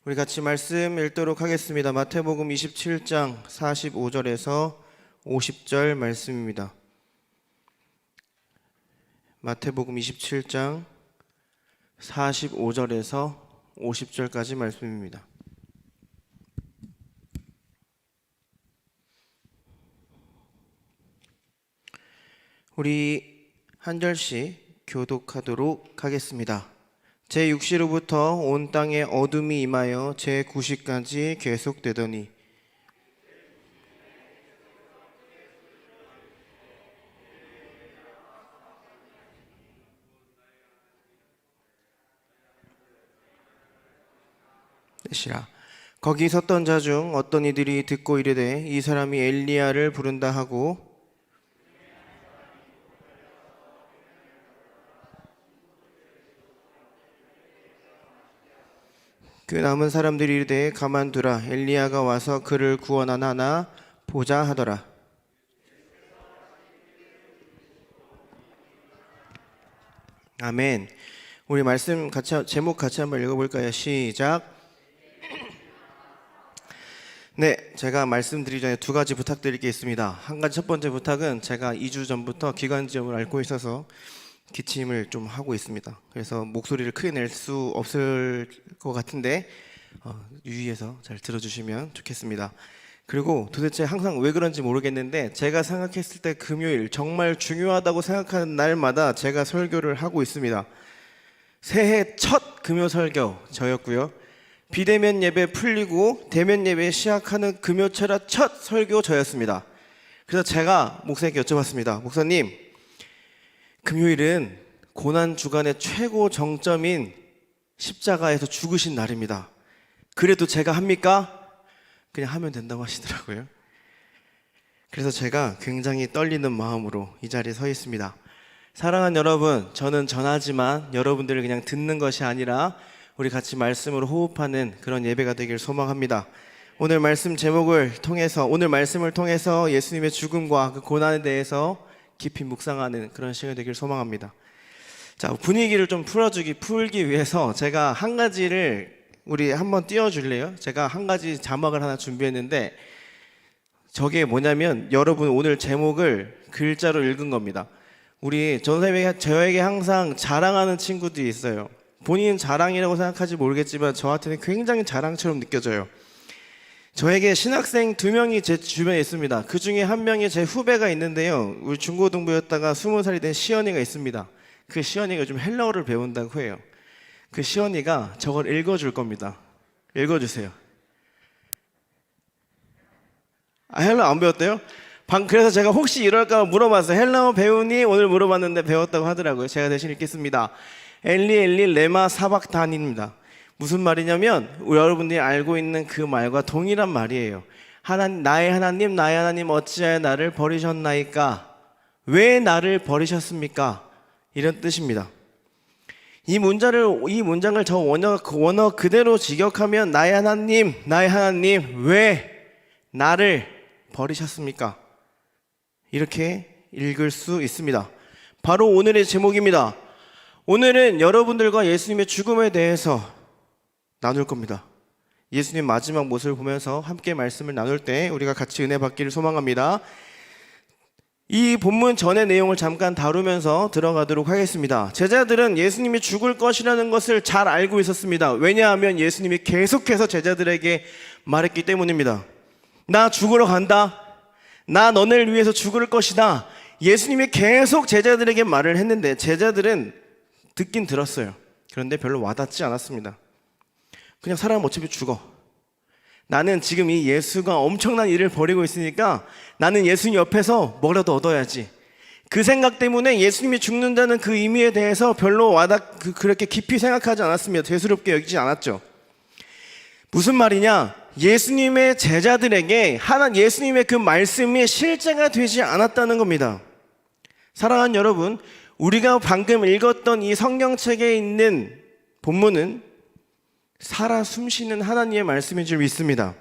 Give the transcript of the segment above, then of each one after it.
우리 같이 말씀 읽도록 하겠습니다. 마태복음 27장 45절에서 50절 말씀입니다. 마태복음 27장 45절에서 50절까지 말씀입니다. 우리 한 절씩 교독하도록 하겠습니다. 제6시로부터 온 땅에 어둠이 임하여 제9시까지 계속되더니 거기 섰던 자 중 어떤 이들이 듣고 이르되 이 사람이 엘리야를 부른다 하고 그 남은 사람들이 이르되 가만두라 엘리야가 와서 그를 구원하나 보자 하더라. 아멘. 우리 말씀 제목 같이 한번 읽어볼까요? 시작. 네, 제가 말씀드리기 전에 두 가지 부탁드릴 게 있습니다. 한 가지 첫 번째 부탁은 제가 2주 전부터 기관지염을 앓고 있어서 기침을 좀 하고 있습니다. 그래서 목소리를 크게 낼 수 없을 것 같은데 유의해서 잘 들어주시면 좋겠습니다. 그리고 도대체 항상 왜 그런지 모르겠는데 제가 생각했을 때 금요일 정말 중요하다고 생각하는 날마다 제가 설교를 하고 있습니다. 새해 첫 금요 설교 저였고요. 비대면 예배 풀리고 대면 예배 시작하는 금요철야 첫 설교 저였습니다. 그래서 제가 목사님께 여쭤봤습니다. 목사님, 금요일은 고난주간의 최고 정점인 십자가에서 죽으신 날입니다. 그래도 제가 합니까? 그냥 하면 된다고 하시더라고요. 그래서 제가 굉장히 떨리는 마음으로 이 자리에 서 있습니다. 사랑하는 여러분, 저는 전하지만 여러분들을 그냥 듣는 것이 아니라 우리 같이 말씀으로 호흡하는 그런 예배가 되길 소망합니다. 오늘 말씀을 통해서 예수님의 죽음과 그 고난에 대해서 깊이 묵상하는 그런 시간이 되길 소망합니다. 자, 분위기를 좀 풀기 위해서 제가 한 가지를 우리 한번 띄워줄래요? 제가 한 가지 자막을 하나 준비했는데 저게 뭐냐면 여러분 오늘 제목을 글자로 읽은 겁니다. 우리 전사님이 저에게 항상 자랑하는 친구들이 있어요. 본인은 자랑이라고 생각할지 모르겠지만 저한테는 굉장히 자랑처럼 느껴져요. 저에게 신학생 2명이 제 주변에 있습니다. 그 중에 한 명이 제 후배가 있는데요. 우리 중고등부였다가 20살이 된 시연이가 있습니다. 그 시연이가 좀 헬라어를 배운다고 해요. 그 시연이가 저걸 읽어줄 겁니다. 읽어주세요. 헬라어 안 배웠대요? 그래서 제가 혹시 이럴까 물어봤어요. 헬라어 배우니? 오늘 물어봤는데 배웠다고 하더라고요. 제가 대신 읽겠습니다. 엘리 레마 사박단입니다. 무슨 말이냐면 여러분들이 알고 있는 그 말과 동일한 말이에요. 나의 하나님 어찌하여 나를 버리셨나이까? 왜 나를 버리셨습니까? 이런 뜻입니다. 이 문장을 저 원어 그대로 직역하면 나의 하나님 왜 나를 버리셨습니까? 이렇게 읽을 수 있습니다. 바로 오늘의 제목입니다. 오늘은 여러분들과 예수님의 죽음에 대해서 나눌 겁니다. 예수님 마지막 모습을 보면서 함께 말씀을 나눌 때 우리가 같이 은혜 받기를 소망합니다. 이 본문 전의 내용을 잠깐 다루면서 들어가도록 하겠습니다. 제자들은 예수님이 죽을 것이라는 것을 잘 알고 있었습니다. 왜냐하면 예수님이 계속해서 제자들에게 말했기 때문입니다. 나 죽으러 간다. 나 너네를 위해서 죽을 것이다. 예수님이 계속 제자들에게 말을 했는데 제자들은 듣긴 들었어요. 그런데 별로 와닿지 않았습니다. 그냥 사람은 어차피 죽어. 나는 지금 이 예수가 엄청난 일을 벌이고 있으니까 나는 예수님 옆에서 뭐라도 얻어야지. 그 생각 때문에 예수님이 죽는다는 그 의미에 대해서 별로 그렇게 깊이 생각하지 않았습니다. 대수롭게 여기지 않았죠. 무슨 말이냐? 예수님의 제자들에게 예수님의 그 말씀이 실제가 되지 않았다는 겁니다. 사랑하는 여러분, 우리가 방금 읽었던 이 성경책에 있는 본문은 살아 숨쉬는 하나님의 말씀인 줄 믿습니다.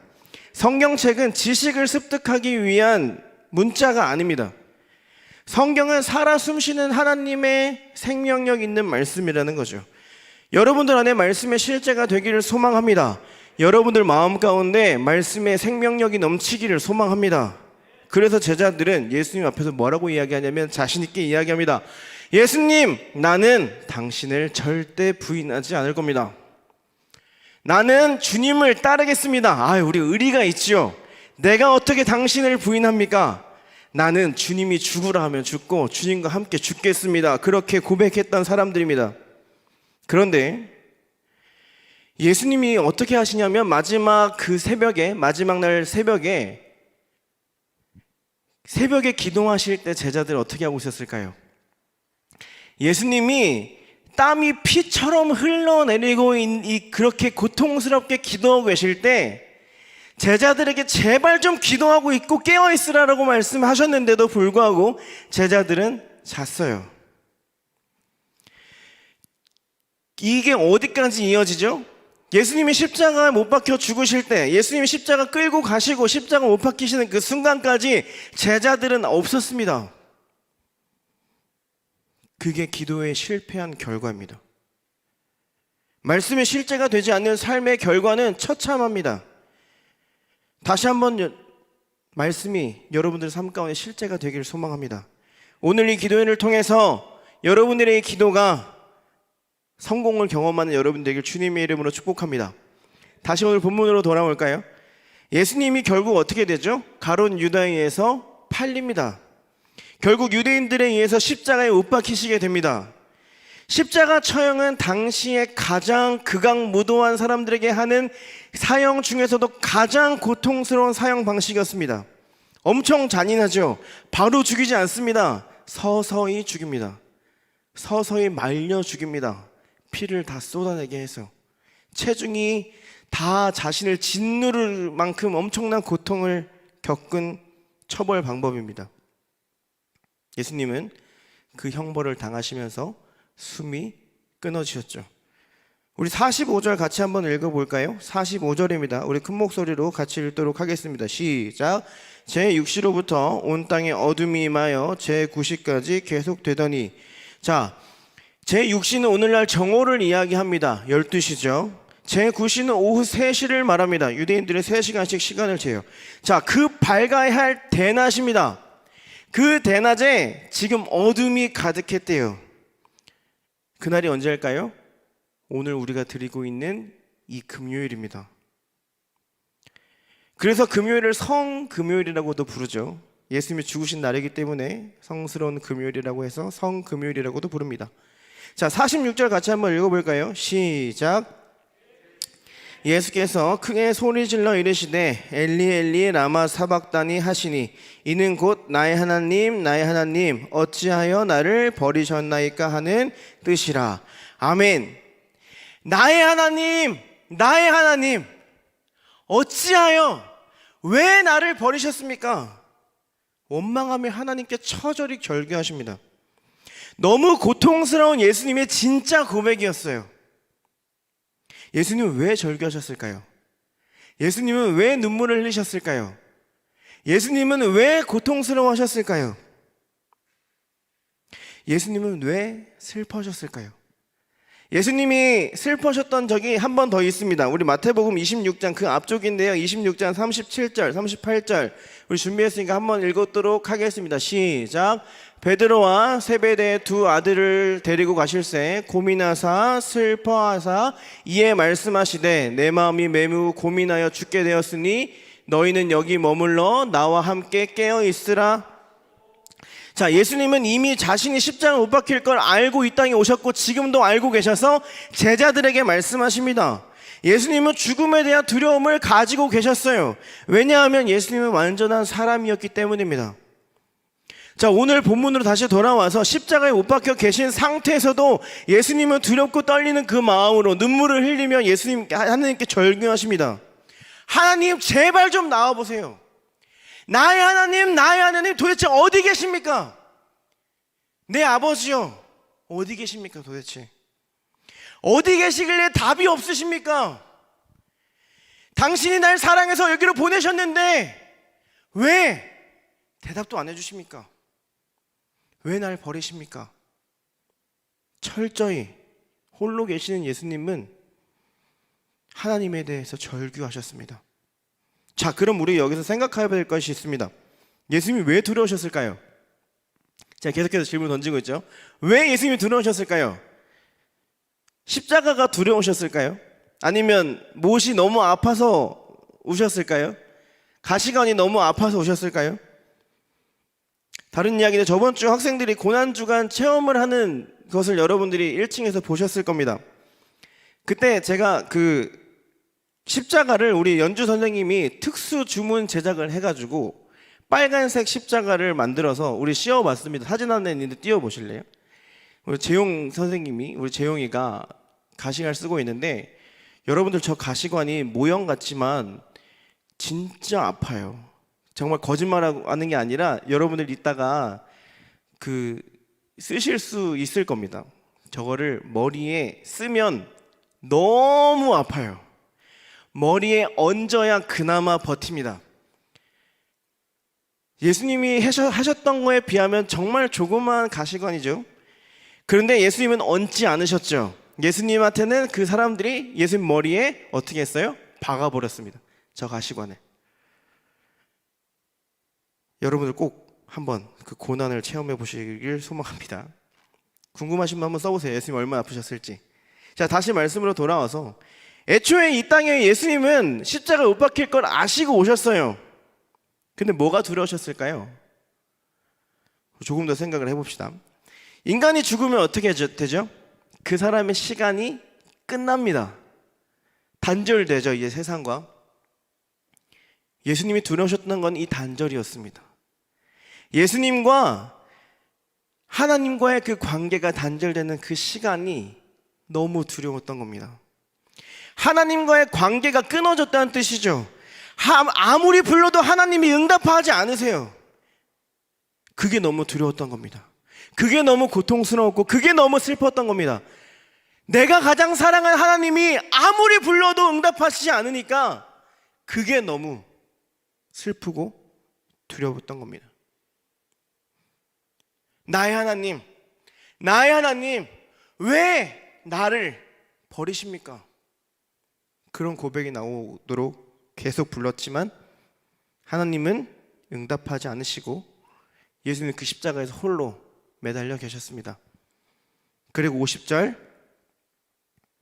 성경책은 지식을 습득하기 위한 문자가 아닙니다. 성경은 살아 숨쉬는 하나님의 생명력 있는 말씀이라는 거죠. 여러분들 안에 말씀의 실제가 되기를 소망합니다. 여러분들 마음 가운데 말씀의 생명력이 넘치기를 소망합니다. 그래서 제자들은 예수님 앞에서 뭐라고 이야기하냐면 자신 있게 이야기합니다. 예수님, 나는 당신을 절대 부인하지 않을 겁니다. 나는 주님을 따르겠습니다. 우리 의리가 있지요. 내가 어떻게 당신을 부인합니까? 나는 주님이 죽으라 하면 죽고 주님과 함께 죽겠습니다. 그렇게 고백했던 사람들입니다. 그런데 예수님이 어떻게 하시냐면 마지막 날 새벽에 기도하실 때 제자들 어떻게 하고 있었을까요? 예수님이 땀이 피처럼 흘러내리고 그렇게 고통스럽게 기도하고 계실 때 제자들에게 제발 좀 기도하고 있고 깨어있으라고 말씀하셨는데도 불구하고 제자들은 잤어요. 이게 어디까지 이어지죠? 예수님이 십자가에 못 박혀 죽으실 때, 예수님이 십자가 끌고 가시고 십자가 못 박히시는 그 순간까지 제자들은 없었습니다. 그게 기도에 실패한 결과입니다. 말씀의 실제가 되지 않는 삶의 결과는 처참합니다. 다시 한번 말씀이 여러분들 삶 가운데 실제가 되기를 소망합니다. 오늘 이 기도회를 통해서 여러분들의 기도가 성공을 경험하는 여러분 되길 주님의 이름으로 축복합니다. 다시 오늘 본문으로 돌아올까요? 예수님이 결국 어떻게 되죠? 가룟 유다에 의해서 팔립니다. 결국 유대인들에 의해서 십자가에 못 박히시게 됩니다. 십자가 처형은 당시에 가장 극악무도한 사람들에게 하는 사형 중에서도 가장 고통스러운 사형 방식이었습니다. 엄청 잔인하죠. 바로 죽이지 않습니다. 서서히 죽입니다. 서서히 말려 죽입니다. 피를 다 쏟아내게 해서 체중이 다 자신을 짓누를 만큼 엄청난 고통을 겪은 처벌 방법입니다. 예수님은 그 형벌을 당하시면서 숨이 끊어지셨죠. 우리 45절 같이 한번 읽어볼까요? 45절입니다. 우리 큰 목소리로 같이 읽도록 하겠습니다. 시작. 제6시로부터 온 땅에 어둠이 임하여 제9시까지 계속되더니. 자, 제6시는 오늘날 정오를 이야기합니다. 12시죠. 제9시는 오후 3시를 말합니다. 유대인들의 3시간씩 시간을 재요. 자, 그 밝아야 할 대낮입니다. 그 대낮에 지금 어둠이 가득했대요. 그날이 언제일까요? 오늘 우리가 드리고 있는 이 금요일입니다. 그래서 금요일을 성금요일이라고도 부르죠. 예수님이 죽으신 날이기 때문에 성스러운 금요일이라고 해서 성금요일이라고도 부릅니다. 자, 46절 같이 한번 읽어볼까요? 시작. 예수께서 크게 소리질러 이르시되 엘리 엘리 라마 사박다니 하시니 이는 곧 나의 하나님 어찌하여 나를 버리셨나이까 하는 뜻이라. 아멘. 나의 하나님 어찌하여 왜 나를 버리셨습니까? 원망하며 하나님께 처절히 결계하십니다. 너무 고통스러운 예수님의 진짜 고백이었어요. 예수님은 왜 절규하셨을까요? 예수님은 왜 눈물을 흘리셨을까요? 예수님은 왜 고통스러워하셨을까요? 예수님은 왜 슬퍼하셨을까요? 예수님이 슬퍼하셨던 적이 한 번 더 있습니다. 우리 마태복음 26장 그 앞쪽인데요. 26장 37절, 38절 우리 준비했으니까 한번 읽도록 하겠습니다. 시작. 베드로와 세베대의 두 아들을 데리고 가실새 고민하사 슬퍼하사 이에 말씀하시되 내 마음이 매우 고민하여 죽게 되었으니 너희는 여기 머물러 나와 함께 깨어 있으라. 자, 예수님은 이미 자신이 십자가 못 박힐 걸 알고 이 땅에 오셨고 지금도 알고 계셔서 제자들에게 말씀하십니다. 예수님은 죽음에 대한 두려움을 가지고 계셨어요. 왜냐하면 예수님은 완전한 사람이었기 때문입니다. 자, 오늘 본문으로 다시 돌아와서 십자가에 못 박혀 계신 상태에서도 예수님은 두렵고 떨리는 그 마음으로 눈물을 흘리며 하나님께 절규하십니다. 하나님 제발 좀 나와보세요. 나의 하나님 도대체 어디 계십니까? 내 아버지요 어디 계십니까 도대체? 어디 계시길래 답이 없으십니까? 당신이 날 사랑해서 여기로 보내셨는데 왜 대답도 안 해주십니까? 왜 날 버리십니까? 철저히 홀로 계시는 예수님은 하나님에 대해서 절규하셨습니다. 자, 그럼 우리 여기서 생각해야 될 것이 있습니다. 예수님이 왜 두려우셨을까요? 제가 계속해서 질문 던지고 있죠. 왜 예수님이 두려우셨을까요? 십자가가 두려우셨을까요? 아니면 못이 너무 아파서 우셨을까요? 가시관이 너무 아파서 우셨을까요? 다른 이야기는 저번 주 학생들이 고난주간 체험을 하는 것을 여러분들이 1층에서 보셨을 겁니다. 그때 제가 그 십자가를 우리 연주 선생님이 특수 주문 제작을 해가지고 빨간색 십자가를 만들어서 우리 씌워봤습니다. 사진 하나 있는데 띄워보실래요? 우리 재용 선생님이, 우리 재용이가 가시관을 쓰고 있는데, 여러분들 저 가시관이 모형 같지만 진짜 아파요. 정말 거짓말하는 게 아니라 여러분들 이따가 그 쓰실 수 있을 겁니다. 저거를 머리에 쓰면 너무 아파요. 머리에 얹어야 그나마 버팁니다. 예수님이 하셨던 거에 비하면 정말 조그마한 가시관이죠. 그런데 예수님은 얹지 않으셨죠. 예수님한테는 그 사람들이 예수님 머리에 어떻게 했어요? 박아버렸습니다. 저 가시관에. 여러분들 꼭 한번 그 고난을 체험해 보시길 소망합니다. 궁금하신 분 한번 써보세요. 예수님 얼마나 아프셨을지. 자, 다시 말씀으로 돌아와서 애초에 이 땅에 예수님은 십자가 못 박힐 걸 아시고 오셨어요. 근데 뭐가 두려우셨을까요? 조금 더 생각을 해봅시다. 인간이 죽으면 어떻게 되죠? 그 사람의 시간이 끝납니다. 단절되죠, 이제 세상과. 예수님이 두려우셨던 건 이 단절이었습니다. 예수님과 하나님과의 그 관계가 단절되는 그 시간이 너무 두려웠던 겁니다. 하나님과의 관계가 끊어졌다는 뜻이죠. 아무리 불러도 하나님이 응답하지 않으세요. 그게 너무 두려웠던 겁니다. 그게 너무 고통스러웠고 그게 너무 슬펐던 겁니다. 내가 가장 사랑하는 하나님이 아무리 불러도 응답하시지 않으니까 그게 너무 슬프고 두려웠던 겁니다. 나의 하나님, 왜 나를 버리십니까? 그런 고백이 나오도록 계속 불렀지만 하나님은 응답하지 않으시고 예수님은 그 십자가에서 홀로 매달려 계셨습니다. 그리고 50절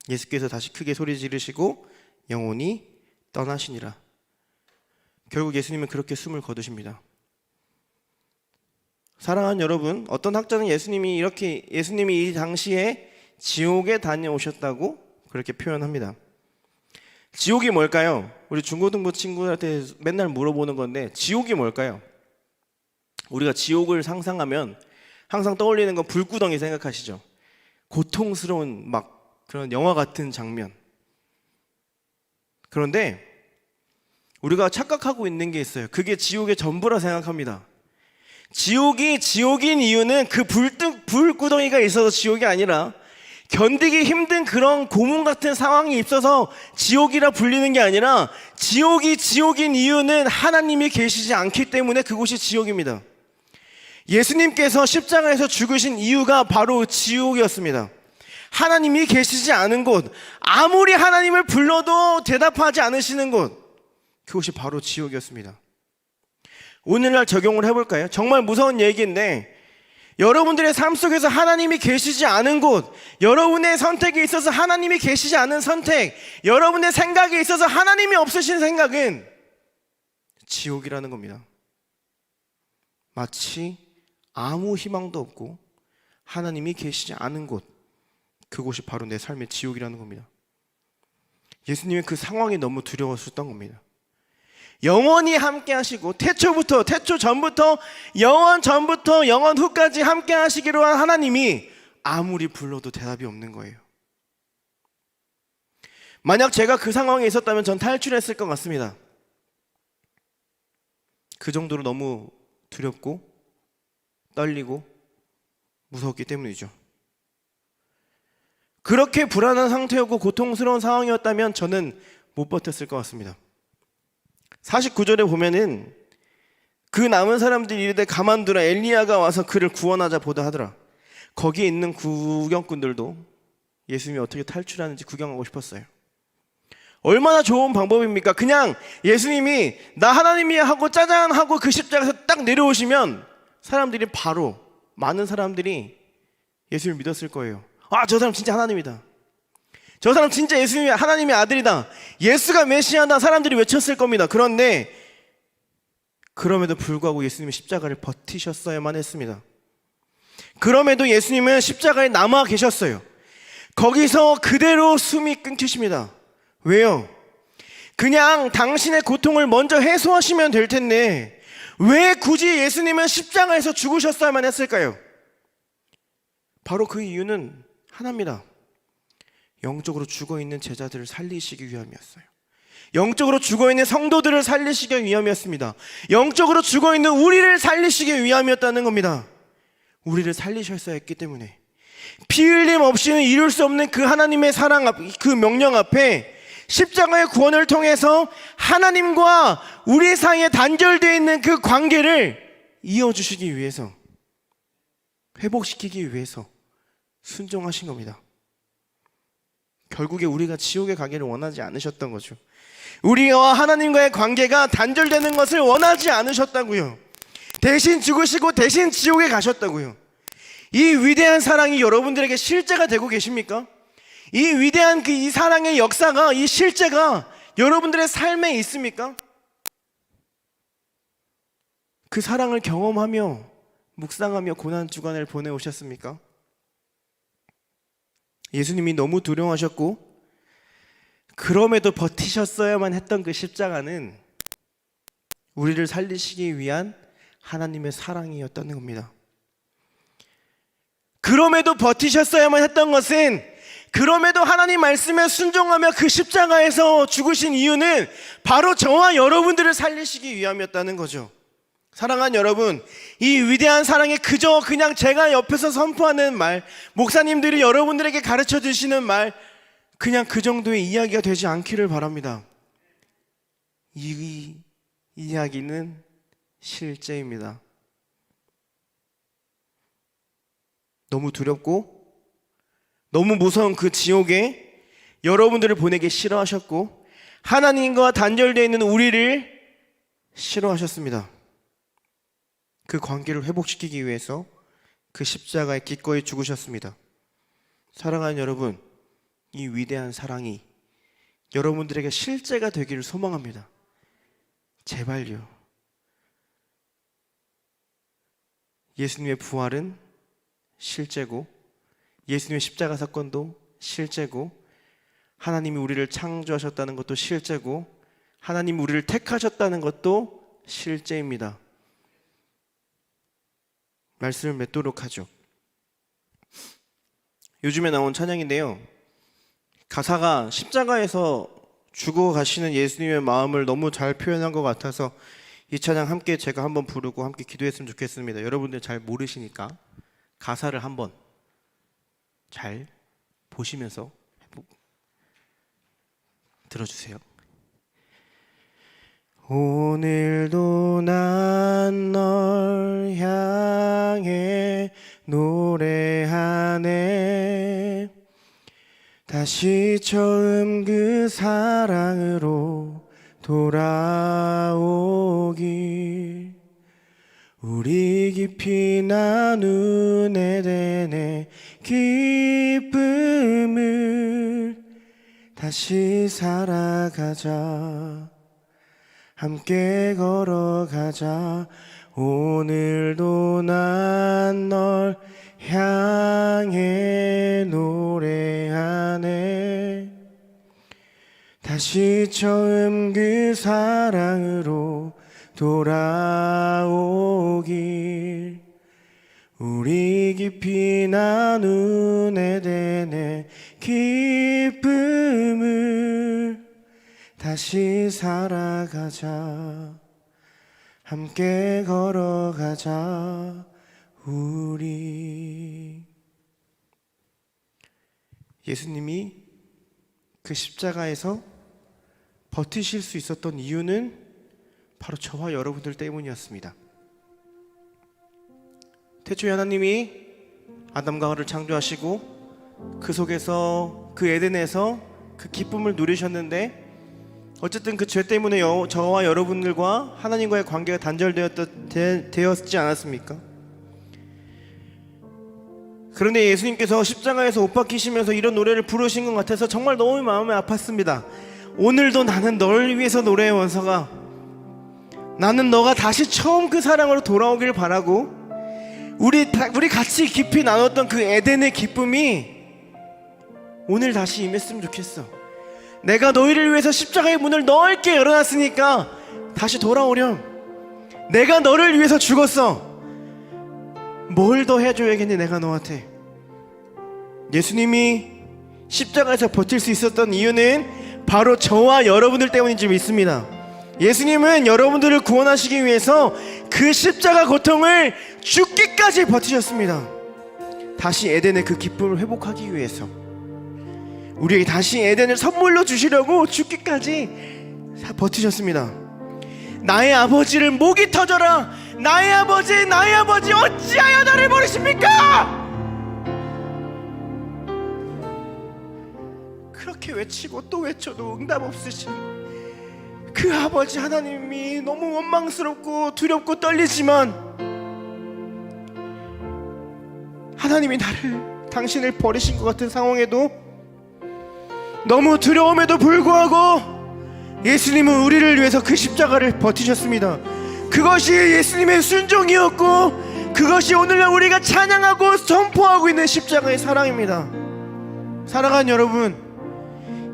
예수께서 다시 크게 소리 지르시고 영원히 떠나시니라. 결국 예수님은 그렇게 숨을 거두십니다. 사랑하는 여러분, 어떤 학자는 예수님이 이 당시에 지옥에 다녀오셨다고 그렇게 표현합니다. 지옥이 뭘까요? 우리 중고등부 친구들한테 맨날 물어보는 건데, 지옥이 뭘까요? 우리가 지옥을 상상하면 항상 떠올리는 건 불구덩이 생각하시죠? 고통스러운 막 그런 영화 같은 장면. 그런데 우리가 착각하고 있는 게 있어요. 그게 지옥의 전부라 생각합니다. 지옥이 지옥인 이유는 그 불구덩이가 있어서 지옥이 아니라 견디기 힘든 그런 고문 같은 상황이 있어서 지옥이라 불리는 게 아니라 지옥이 지옥인 이유는 하나님이 계시지 않기 때문에 그곳이 지옥입니다. 예수님께서 십자가에서 죽으신 이유가 바로 지옥이었습니다. 하나님이 계시지 않은 곳, 아무리 하나님을 불러도 대답하지 않으시는 곳, 그것이 바로 지옥이었습니다. 오늘날 적용을 해볼까요? 정말 무서운 얘기인데, 여러분들의 삶 속에서 하나님이 계시지 않은 곳, 여러분의 선택에 있어서 하나님이 계시지 않은 선택, 여러분의 생각에 있어서 하나님이 없으신 생각은 지옥이라는 겁니다. 마치 아무 희망도 없고 하나님이 계시지 않은 곳, 그곳이 바로 내 삶의 지옥이라는 겁니다. 예수님의 그 상황이 너무 두려웠었던 겁니다. 영원히 함께 하시고 태초 전부터 영원 전부터 영원 후까지 함께 하시기로 한 하나님이 아무리 불러도 대답이 없는 거예요. 만약 제가 그 상황에 있었다면 전 탈출했을 것 같습니다. 그 정도로 너무 두렵고 떨리고 무서웠기 때문이죠. 그렇게 불안한 상태였고 고통스러운 상황이었다면 저는 못 버텼을 것 같습니다. 49절에 보면은 그 남은 사람들이 이르되 가만두라, 엘리야가 와서 그를 구원하자 보다 하더라. 거기에 있는 구경꾼들도 예수님이 어떻게 탈출하는지 구경하고 싶었어요. 얼마나 좋은 방법입니까? 그냥 예수님이 나 하나님이야 하고 짜잔 하고 그 십자가에서 딱 내려오시면 사람들이 바로, 많은 사람들이 예수님을 믿었을 거예요. 아, 저 사람 진짜 하나님이다. 저 사람 진짜 예수님이 하나님의 아들이다. 예수가 메시아다. 사람들이 외쳤을 겁니다. 그런데 그럼에도 불구하고 예수님은 십자가를 버티셨어야만 했습니다. 그럼에도 예수님은 십자가에 남아 계셨어요. 거기서 그대로 숨이 끊기십니다. 왜요? 그냥 당신의 고통을 먼저 해소하시면 될 텐데 왜 굳이 예수님은 십자가에서 죽으셨어야만 했을까요? 바로 그 이유는 하나입니다. 영적으로 죽어있는 제자들을 살리시기 위함이었어요. 영적으로 죽어있는 성도들을 살리시기 위함이었습니다. 영적으로 죽어있는 우리를 살리시기 위함이었다는 겁니다. 우리를 살리셨어야 했기 때문에 피 흘림 없이는 이룰 수 없는 그 하나님의 사랑 앞, 그 명령 앞에 십자가의 구원을 통해서 하나님과 우리 사이에 단절되어 있는 그 관계를 이어주시기 위해서, 회복시키기 위해서 순종하신 겁니다. 결국에 우리가 지옥에 가기를 원하지 않으셨던 거죠. 우리와 하나님과의 관계가 단절되는 것을 원하지 않으셨다고요. 대신 죽으시고 대신 지옥에 가셨다고요. 이 위대한 사랑이 여러분들에게 실제가 되고 계십니까? 이 위대한 이 사랑의 역사가, 이 실제가 여러분들의 삶에 있습니까? 그 사랑을 경험하며 묵상하며 고난주간을 보내오셨습니까? 예수님이 너무 두려워하셨고 그럼에도 버티셨어야만 했던 그 십자가는 우리를 살리시기 위한 하나님의 사랑이었다는 겁니다. 그럼에도 버티셨어야만 했던 것은, 그럼에도 하나님 말씀에 순종하며 그 십자가에서 죽으신 이유는 바로 저와 여러분들을 살리시기 위함이었다는 거죠. 사랑하는 여러분, 이 위대한 사랑이 그저 그냥 제가 옆에서 선포하는 말, 목사님들이 여러분들에게 가르쳐 주시는 말, 그냥 그 정도의 이야기가 되지 않기를 바랍니다. 이 이야기는 실제입니다. 너무 두렵고 너무 무서운 그 지옥에 여러분들을 보내기 싫어하셨고 하나님과 단절되어 있는 우리를 싫어하셨습니다. 그 관계를 회복시키기 위해서 그 십자가에 기꺼이 죽으셨습니다. 사랑하는 여러분, 이 위대한 사랑이 여러분들에게 실제가 되기를 소망합니다. 제발요. 예수님의 부활은 실제고, 예수님의 십자가 사건도 실제고, 하나님이 우리를 창조하셨다는 것도 실제고, 하나님이 우리를 택하셨다는 것도 실제입니다. 말씀을 맺도록 하죠. 요즘에 나온 찬양인데요, 가사가 십자가에서 죽어가시는 예수님의 마음을 너무 잘 표현한 것 같아서 이 찬양 함께 제가 한번 부르고 함께 기도했으면 좋겠습니다. 여러분들 잘 모르시니까 가사를 한번 잘 보시면서 들어주세요. 오늘도 난 널 향해 노래하네. 다시 처음 그 사랑으로 돌아오길. 우리 깊이 나눈 에덴의 기쁨을 다시 살아가자. 함께 걸어가자. 오늘도 난 널 향해 노래하네. 다시 처음 그 사랑으로 돌아오길. 우리 깊이 나눈 에덴의 기쁨을 다시 살아가자. 함께 걸어가자 우리. 예수님이 그 십자가에서 버티실 수 있었던 이유는 바로 저와 여러분들 때문이었습니다. 태초에 하나님이 아담과 하와를 창조하시고 그 속에서 그 에덴에서 그 기쁨을 누리셨는데 어쨌든 그 죄 때문에 저와 여러분들과 하나님과의 관계가 단절되었지 않았습니까? 그런데 예수님께서 십자가에서 못 박히시면서 이런 노래를 부르신 것 같아서 정말 너무 마음이 아팠습니다. 오늘도 나는 너를 위해서 노래해. 원서가, 나는 너가 다시 처음 그 사랑으로 돌아오길 바라고, 우리 같이 깊이 나눴던 그 에덴의 기쁨이 오늘 다시 임했으면 좋겠어. 내가 너희를 위해서 십자가의 문을 넓게 열어놨으니까 다시 돌아오렴. 내가 너를 위해서 죽었어. 뭘 더 해줘야겠니 내가 너한테. 예수님이 십자가에서 버틸 수 있었던 이유는 바로 저와 여러분들 때문인 줄 믿습니다. 예수님은 여러분들을 구원하시기 위해서 그 십자가 고통을 죽기까지 버티셨습니다. 다시 에덴의 그 기쁨을 회복하기 위해서, 우리에게 다시 에덴을 선물로 주시려고 죽기까지 버티셨습니다. 나의 아버지를 목이 터져라. 나의 아버지 어찌하여 나를 버리십니까? 그렇게 외치고 또 외쳐도 응답 없으신 그 아버지 하나님이 너무 원망스럽고 두렵고 떨리지만, 하나님이 당신을 버리신 것 같은 상황에도 너무 두려움에도 불구하고 예수님은 우리를 위해서 그 십자가를 버티셨습니다. 그것이 예수님의 순종이었고, 그것이 오늘날 우리가 찬양하고 선포하고 있는 십자가의 사랑입니다. 사랑하는 여러분,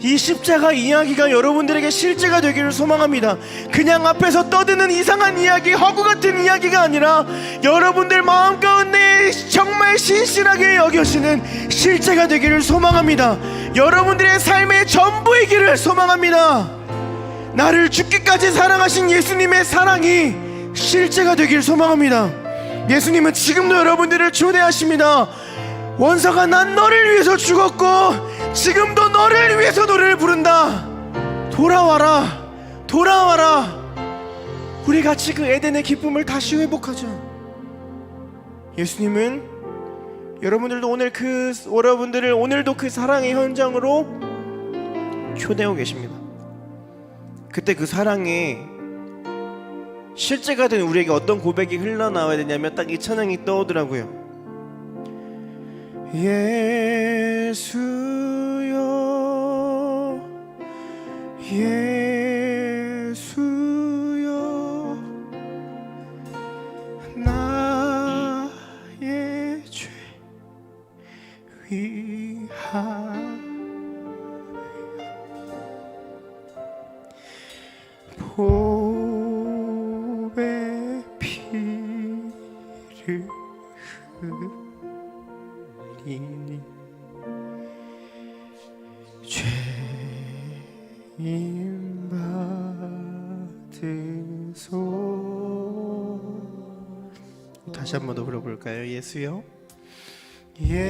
이 십자가 이야기가 여러분들에게 실제가 되기를 소망합니다. 그냥 앞에서 떠드는 이상한 이야기, 허구 같은 이야기가 아니라 여러분들 마음 가운데 정말 신실하게 여겨지는 실제가 되기를 소망합니다. 여러분들의 삶의 전부이기를 소망합니다. 나를 죽기까지 사랑하신 예수님의 사랑이 실제가 되기를 소망합니다. 예수님은 지금도 여러분들을 초대하십니다. 원서가, 난 너를 위해서 죽었고 지금도 너를 위해서 노래를 부른다. 돌아와라, 돌아와라. 우리 같이 그 에덴의 기쁨을 다시 회복하자. 예수님은 여러분들도 여러분들을 오늘도 그 사랑의 현장으로 초대하고 계십니다. 그때 그 사랑의 실제가 된 우리에게 어떤 고백이 흘러나와야 되냐면 딱 이 찬양이 떠오더라고요. 예수여, 예수여, 나의 죄 위하여 보배 피를 흘리니 죄인 받으소. 다시 한 번 더 불러볼까요? 예수요, 예수요,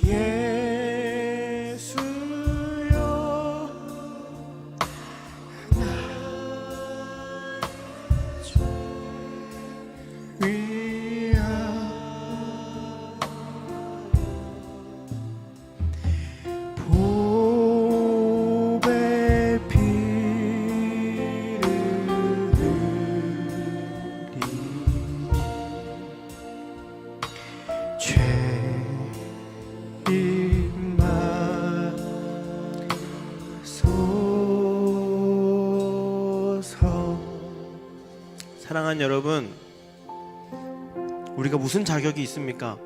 예수요, 나 죄 위하여 보배 피를 흘리니 죄인 마소서. 사랑하는 여러분, 우리가 무슨 자격이 있습니까?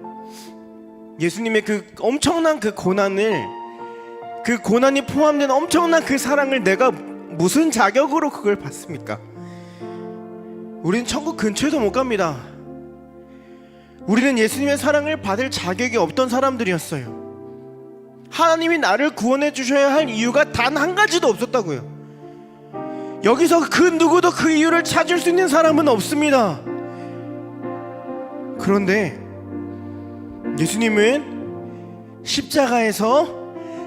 예수님의 그 엄청난 그 고난이 포함된 엄청난 그 사랑을 내가 무슨 자격으로 그걸 받습니까? 우리는 천국 근처에도 못 갑니다. 우리는 예수님의 사랑을 받을 자격이 없던 사람들이었어요. 하나님이 나를 구원해 주셔야 할 이유가 단 한 가지도 없었다고요. 여기서 그 누구도 그 이유를 찾을 수 있는 사람은 없습니다. 그런데 예수님은 십자가에서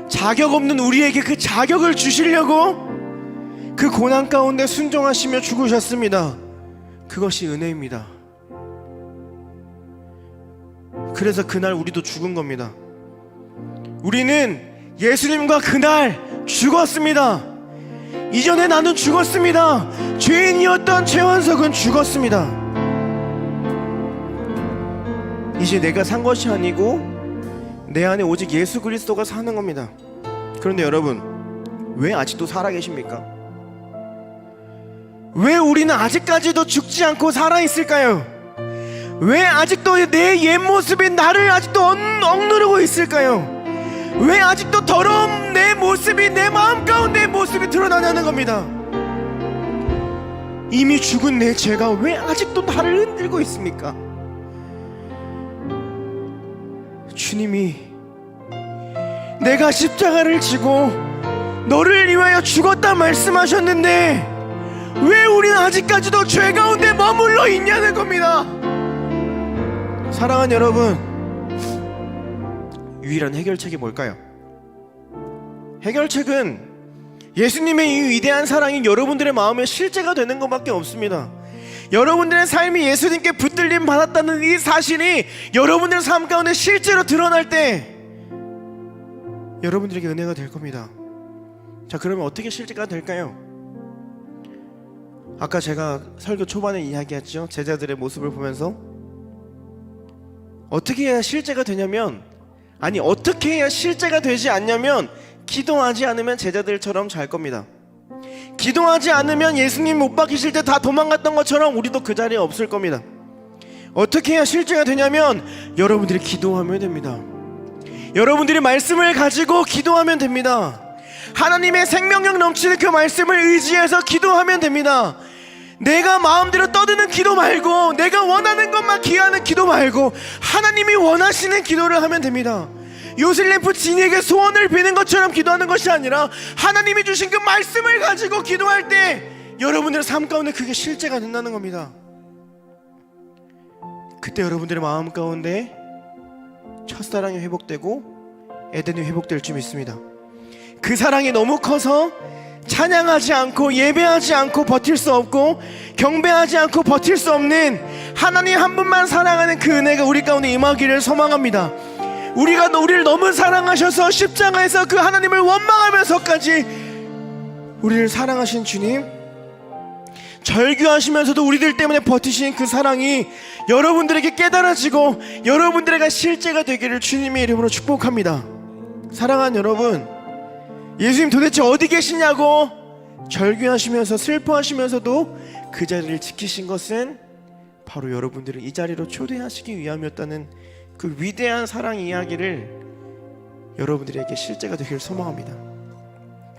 자격 없는 우리에게 그 자격을 주시려고 그 고난 가운데 순종하시며 죽으셨습니다. 그것이 은혜입니다. 그래서 그날 우리도 죽은 겁니다. 우리는 예수님과 그날 죽었습니다. 이전에 나는 죽었습니다. 죄인이었던 최원석은 죽었습니다. 이제 내가 산 것이 아니고 내 안에 오직 예수 그리스도가 사는 겁니다. 그런데 여러분, 왜 아직도 살아계십니까? 왜 우리는 아직까지도 죽지 않고 살아있을까요? 왜 아직도 내 옛 모습이 나를 아직도 억누르고 있을까요? 왜 아직도 더러운 내 모습이, 내 마음 가운데 모습이 드러나냐는 겁니다. 이미 죽은 내 죄가 왜 아직도 나를 흔들고 있습니까? 주님이 내가 십자가를 지고 너를 위하여 죽었다 말씀하셨는데 왜 우리는 아직까지도 죄 가운데 머물러 있냐는 겁니다. 사랑하는 여러분, 유일한 해결책이 뭘까요? 해결책은 예수님의 이 위대한 사랑이 여러분들의 마음에 실제가 되는 것밖에 없습니다. 여러분들의 삶이 예수님께 붙들림 받았다는 이 사실이 여러분들의 삶 가운데 실제로 드러날 때 여러분들에게 은혜가 될 겁니다. 자, 그러면 어떻게 실제가 될까요? 아까 제가 설교 초반에 이야기했죠. 제자들의 모습을 보면서 어떻게 해야 실제가 되냐면, 아니 어떻게 해야 실제가 되지 않냐면, 기도하지 않으면 제자들처럼 잘 겁니다. 기도하지 않으면 예수님 못 박히실 때 다 도망갔던 것처럼 우리도 그 자리에 없을 겁니다. 어떻게 해야 실제가 되냐면 여러분들이 기도하면 됩니다. 여러분들이 말씀을 가지고 기도하면 됩니다. 하나님의 생명력 넘치는 그 말씀을 의지해서 기도하면 됩니다. 내가 마음대로 떠드는 기도 말고, 내가 원하는 것만 기하는 기도 말고 하나님이 원하시는 기도를 하면 됩니다. 요셉 진이에게 소원을 비는 것처럼 기도하는 것이 아니라 하나님이 주신 그 말씀을 가지고 기도할 때 여러분들의 삶 가운데 그게 실제가 된다는 겁니다. 그때 여러분들의 마음 가운데 첫사랑이 회복되고 에덴이 회복될 줄 믿습니다. 그 사랑이 너무 커서 찬양하지 않고 예배하지 않고 버틸 수 없고 경배하지 않고 버틸 수 없는 하나님 한 분만 사랑하는 그 은혜가 우리 가운데 임하기를 소망합니다. 우리를 너무 사랑하셔서 십자가에서 그 하나님을 원망하면서까지 우리를 사랑하신 주님, 절규하시면서도 우리들 때문에 버티신 그 사랑이 여러분들에게 깨달아지고 여러분들에게 실제가 되기를 주님의 이름으로 축복합니다. 사랑하는 여러분, 예수님 도대체 어디 계시냐고 절규하시면서 슬퍼하시면서도 그 자리를 지키신 것은 바로 여러분들을 이 자리로 초대하시기 위함이었다는 그 위대한 사랑 이야기를 여러분들에게 실제가 되기를 소망합니다.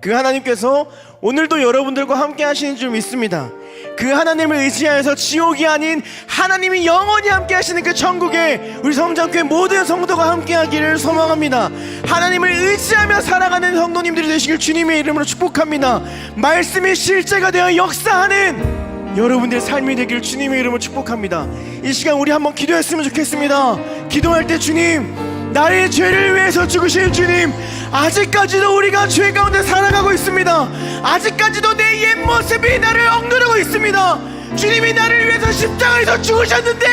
그 하나님께서 오늘도 여러분들과 함께 하시는 줄 믿습니다. 그 하나님을 의지하여서 지옥이 아닌 하나님이 영원히 함께 하시는 그 천국에 우리 성장교회 모든 성도가 함께 하기를 소망합니다. 하나님을 의지하며 살아가는 성도님들이 되시길 주님의 이름으로 축복합니다. 말씀이 실제가 되어 역사하는 여러분들의 삶이 되길 주님의 이름으로 축복합니다. 이 시간 우리 한번 기도했으면 좋겠습니다. 기도할 때 주님, 나의 죄를 위해서 죽으신 주님, 아직까지도 우리가 죄 가운데 살아가고 있습니다. 아직까지도 내 옛 모습이 나를 억누르고 있습니다. 주님이 나를 위해서 십자가에서 죽으셨는데,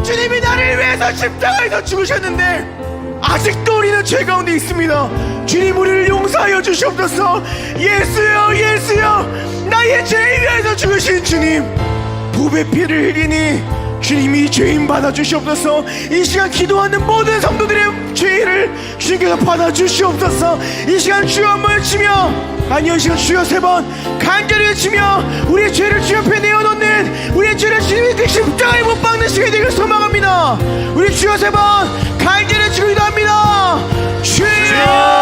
주님이 나를 위해서 십자가에서 죽으셨는데 아직도 우리는 죄 가운데 있습니다. 주님, 우리를 용서하여 주시옵소서. 예수여, 예수여, 나의 죄에 위해서 죽으신 주님, 보배 피를 흘리니 주님이 죄인 받아주시옵소서. 이 시간 기도하는 모든 성도들의 죄를 주님께서 받아주시옵소서. 이 시간 주여 한번 외치며, 아니요, 이 시간 주여 3번 간절히 외치며 우리의 죄를 주 옆에 내어놓는, 우리의 죄를 주님이 그 십자가에 못 박는 시간이 되길 소망합니다. 우리 주여 3번 간절히 외치고 기도합니다. 주여